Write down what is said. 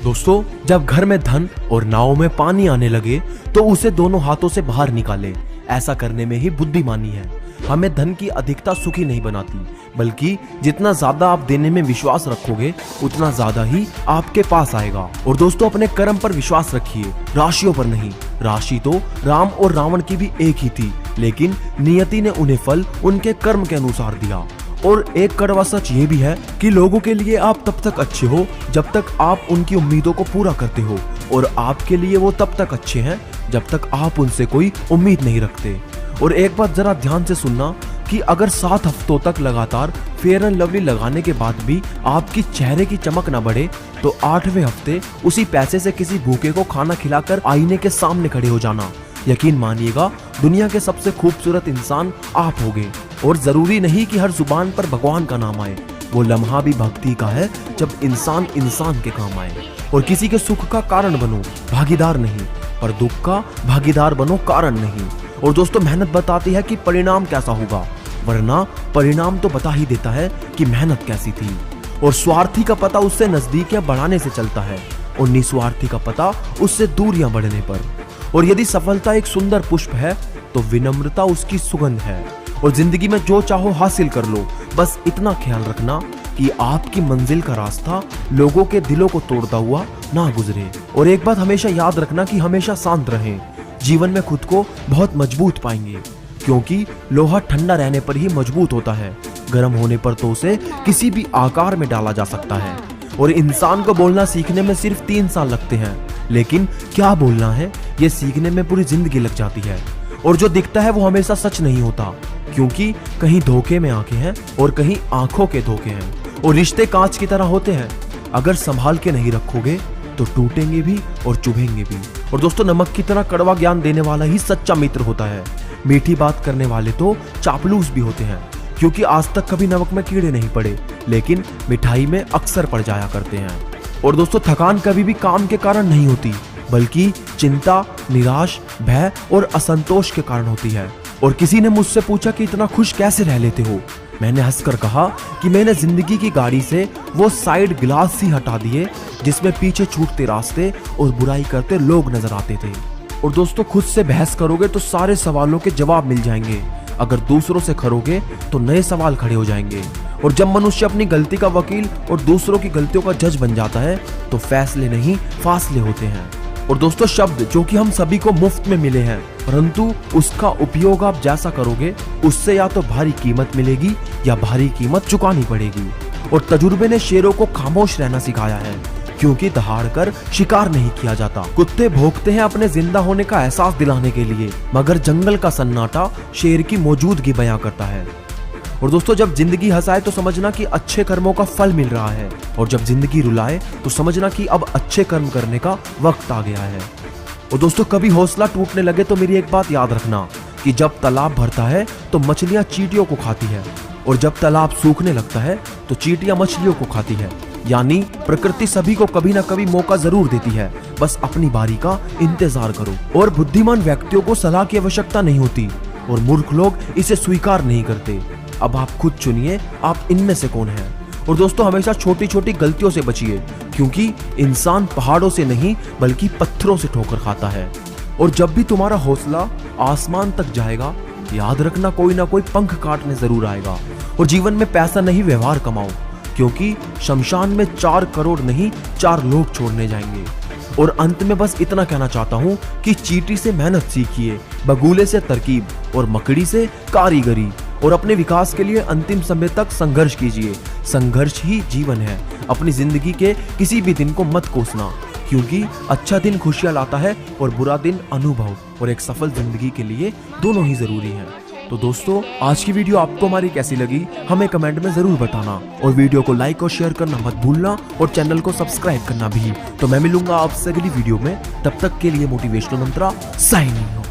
दोस्तों, जब घर में धन और नाव में पानी आने लगे तो उसे दोनों हाथों से बाहर निकाले। ऐसा करने में ही बुद्धिमानी है। हमें धन की अधिकता सुखी नहीं बनाती, बल्कि जितना ज्यादा आप देने में विश्वास रखोगे उतना ज्यादा ही आपके पास आएगा। और दोस्तों, अपने कर्म पर विश्वास रखिए, राशियों पर नहीं। राशि तो राम और रावण की भी एक ही थी, लेकिन नियति ने उन्हें फल उनके कर्म के अनुसार दिया। और एक कड़वा सच ये भी है कि लोगों के लिए आप तब तक अच्छे हो जब तक आप उनकी उम्मीदों को पूरा करते हो, और आपके लिए वो तब तक अच्छे हैं जब तक आप उनसे कोई उम्मीद नहीं रखते। और एक बात जरा ध्यान से सुनना कि अगर 7 हफ्तों तक लगातार फेयर एंड लवली लगाने के बाद भी आपकी चेहरे की चमक न बढ़े तो 8वें हफ्ते उसी पैसे से किसी भूखे को खाना खिलाकर आईने के सामने खड़े हो जाना। यकीन मानिएगा, दुनिया के सबसे खूबसूरत इंसान आप होगे। और जरूरी नहीं कि हर जुबान पर भगवान का नाम आए, वो लम्हा भी भक्ति का है जब इंसान इंसान के काम आए। और किसी के सुख का कारण बनो, भागीदार नहीं, पर दुख का भागीदार बनो, कारण नहीं। और दोस्तों, मेहनत बताती है कि परिणाम कैसा होगा, वरना परिणाम तो बता ही देता है कि मेहनत कैसी थी। और स्वार्थी का पता उससे नजदीकियां बढ़ाने से चलता है, और निस्वार्थी का पता उससे दूरियां बढ़ने पर। और यदि सफलता एक सुंदर पुष्प है तो विनम्रता उसकी सुगंध है। और जिंदगी में जो चाहो हासिल कर लो, बस इतना ख्याल रखना कि आपकी मंजिल का रास्ता लोगों के दिलों को तोड़ता हुआ ना गुजरे। और एक बात हमेशा याद रखना कि हमेशा शांत रहें। जीवन में खुद को बहुत मजबूत पाएंगे, क्योंकि लोहा ठंडा रहने पर ही मजबूत होता है, गर्म होने पर तो उसे किसी भी आकार में डाला जा सकता है। और इंसान को बोलना सीखने में सिर्फ 3 साल लगते हैं, लेकिन क्या बोलना है ये सीखने में पूरी जिंदगी लग जाती है। और जो दिखता है वो हमेशा सच नहीं होता, क्योंकि कहीं धोखे में आंखें हैं और कहीं आंखों के धोखे हैं। और रिश्ते कांच की तरह होते हैं, अगर संभाल के नहीं रखोगे तो टूटेंगे भी और चुभेंगे भी। और दोस्तों, नमक की तरह कड़वा ज्ञान देने वाला ही सच्चा मित्र होता है। मीठी बात करने वाले तो चापलूस भी होते हैं, क्योंकि आज तक कभी नमक में कीड़े नहीं पड़े, लेकिन मिठाई में अक्सर पड़ जाया करते हैं। और दोस्तों, थकान कभी भी काम के कारण नहीं होती, बल्कि चिंता, निराश, भय और असंतोष के कारण होती है। और किसी ने मुझसे पूछा कि इतना खुश कैसे रह लेते हो। मैंने हंसकर कहा कि मैंने जिंदगी की गाड़ी से वो साइड ग्लास ही हटा दिए जिसमें पीछे छूटते रास्ते और बुराई करते लोग नजर आते थे। और दोस्तों, खुद से बहस करोगे तो सारे सवालों के जवाब मिल जाएंगे, अगर दूसरों से करोगे तो नए सवाल खड़े हो जाएंगे। और जब मनुष्य अपनी गलती का वकील और दूसरों की गलतियों का जज बन जाता है तो फैसले नहीं फासले होते हैं। और दोस्तों, शब्द जो कि हम सभी को मुफ्त में मिले हैं, परंतु उसका उपयोग आप जैसा करोगे उससे या तो भारी कीमत मिलेगी या भारी कीमत चुकानी पड़ेगी। और तजुर्बे ने शेरों को खामोश रहना सिखाया है, क्योंकि दहाड़ कर शिकार नहीं किया जाता। कुत्ते भौंकते हैं अपने जिंदा होने का एहसास दिलाने के लिए, मगर जंगल का सन्नाटा शेर की मौजूदगी बयां करता है। और दोस्तों, जब जिंदगी हंसाए तो समझना कि अच्छे कर्मों का फल मिल रहा है, और जब जिंदगी रुलाए तो समझना कि अब अच्छे कर्म करने का वक्त आ गया है। और दोस्तों, कभी हौसला टूटने लगे तो मेरी एक बात याद रखना कि जब तालाब भरता है तो मछलियां चींटियों को खाती है, और जब तालाब सूखने लगता है तो चींटियां मछलियों को खाती है। यानी प्रकृति सभी को कभी ना कभी मौका जरूर देती है, बस अपनी बारी का इंतजार करो। और बुद्धिमान व्यक्तियों को सलाह की आवश्यकता नहीं होती, और मूर्ख लोग इसे स्वीकार नहीं करते। अब आप खुद चुनिए, आप इनमें से कौन है। और दोस्तों, हमेशा छोटी छोटी गलतियों से बचिए, क्योंकि इंसान पहाड़ों से नहीं बल्कि पत्थरों से ठोकर खाता है। और जब भी तुम्हारा हौसला आसमान तक जाएगा, याद रखना कोई ना कोई पंख काटने जरूर आएगा। और जीवन में पैसा नहीं, व्यवहार कमाओ, क्योंकि शमशान में 4 करोड़ नहीं 4 लोग छोड़ने जाएंगे। और अंत में बस इतना कहना चाहता हूँ कि चींटी से मेहनत सीखिए, बगुले से तरकीब और मकड़ी से कारीगरी। और अपने विकास के लिए अंतिम समय तक संघर्ष कीजिए। संघर्ष ही जीवन है। अपनी जिंदगी के किसी भी दिन को मत कोसना, क्योंकि अच्छा दिन खुशियां लाता है और बुरा दिन अनुभव। और एक सफल जिंदगी के लिए दोनों ही जरूरी हैं। तो दोस्तों, आज की वीडियो आपको हमारी कैसी लगी हमें कमेंट में जरूर बताना, और वीडियो को लाइक और शेयर करना मत भूलना, और चैनल को सब्सक्राइब करना भी। तो मैं मिलूंगा आपसे अगली वीडियो में, तब तक के लिए मोटिवेशनल मंत्रा साइनिंग ऑफ।